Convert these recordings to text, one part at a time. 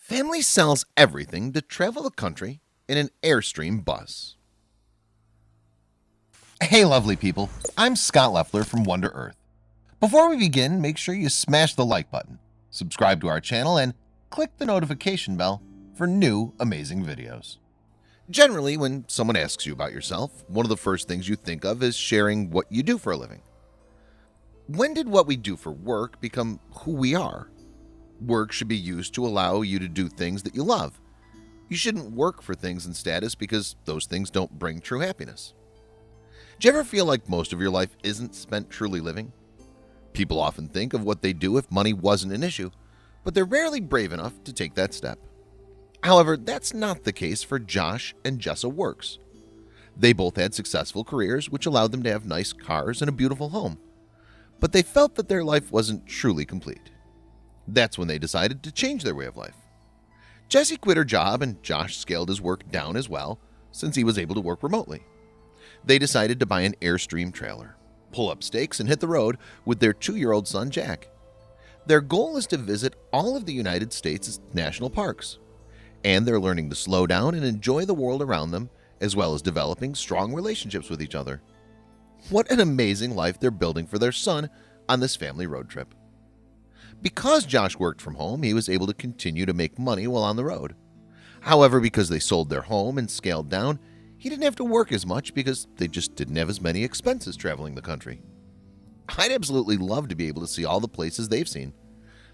Family sells everything to travel the country in an Airstream bus. Hey lovely people, I'm Scott Leffler from Wonder Earth. Before we begin, make sure you smash the like button, subscribe to our channel, and click the notification bell for new amazing videos. Generally, when someone asks you about yourself, one of the first things you think of is sharing what you do for a living. When did what we do for work become who we are? Work should be used to allow you to do things that you love. You shouldn't work for things and status because those things don't bring true happiness. Do you ever feel like most of your life isn't spent truly living? People often think of what they do if money wasn't an issue, but they're rarely brave enough to take that step. However, that's not the case for Josh and Jessa Works. They both had successful careers which allowed them to have nice cars and a beautiful home, but they felt that their life wasn't truly complete. That's when they decided to change their way of life. Jessie quit her job and Josh scaled his work down as well, since he was able to work remotely. They decided to buy an Airstream trailer, pull up stakes, and hit the road with their 2-year-old son Jack. Their goal is to visit all of the United States' national parks, and they're learning to slow down and enjoy the world around them, as well as developing strong relationships with each other. What an amazing life they're building for their son on this family road trip. Because Josh worked from home, he was able to continue to make money while on the road. However, because they sold their home and scaled down, he didn't have to work as much because they just didn't have as many expenses traveling the country. I'd absolutely love to be able to see all the places they've seen.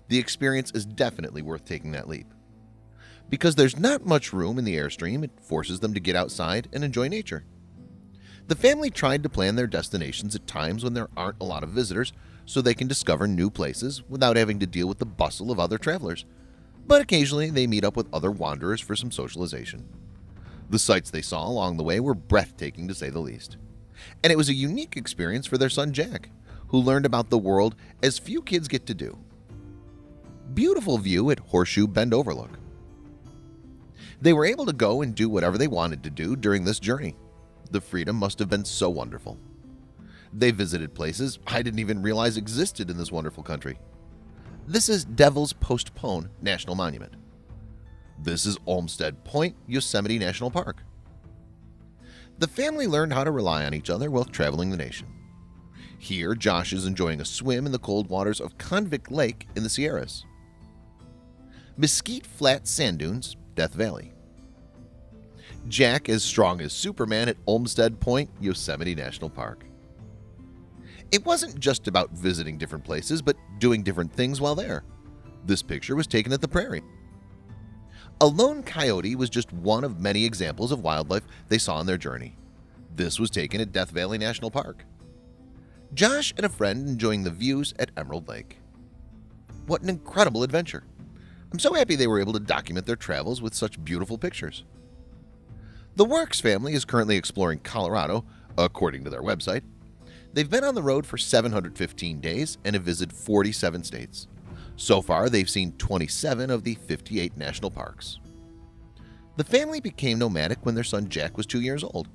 The experience is definitely worth taking that leap. Because there's not much room in the Airstream, it forces them to get outside and enjoy nature. The family tried to plan their destinations at times when there aren't a lot of visitors, so they can discover new places without having to deal with the bustle of other travelers. But occasionally they meet up with other wanderers for some socialization. The sights they saw along the way were breathtaking to say the least. And it was a unique experience for their son Jack, who learned about the world as few kids get to do. Beautiful view at Horseshoe Bend Overlook. They were able to go and do whatever they wanted to do during this journey. The freedom must have been so wonderful. They visited places I didn't even realize existed in this wonderful country. This is Devil's Postpone National Monument. This is Olmsted Point Yosemite National Park. The family learned how to rely on each other while traveling the nation. Here, Josh is enjoying a swim in the cold waters of Convict Lake in the Sierras. Mesquite Flat Sand Dunes, Death Valley. Jack as strong as Superman at Olmsted Point Yosemite National Park. It wasn't just about visiting different places, but doing different things while there. This picture was taken at the prairie. A lone coyote was just one of many examples of wildlife they saw on their journey. This was taken at Death Valley National Park. Josh and a friend enjoying the views at Emerald Lake. What an incredible adventure. I'm so happy they were able to document their travels with such beautiful pictures. The Works family is currently exploring Colorado, according to their website. They've been on the road for 715 days and have visited 47 states. So far, they've seen 27 of the 58 national parks. The family became nomadic when their son Jack was 2 years old.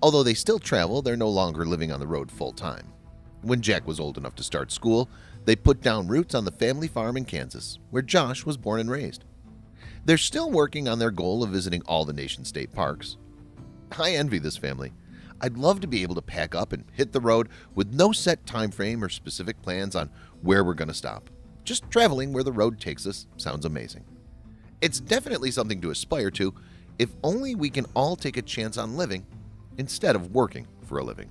Although they still travel, they're no longer living on the road full-time. When Jack was old enough to start school, they put down roots on the family farm in Kansas, where Josh was born and raised. They're still working on their goal of visiting all the nation's state parks. I envy this family. I'd love to be able to pack up and hit the road with no set time frame or specific plans on where we're going to stop. Just traveling where the road takes us sounds amazing. It's definitely something to aspire to if only we can all take a chance on living instead of working for a living.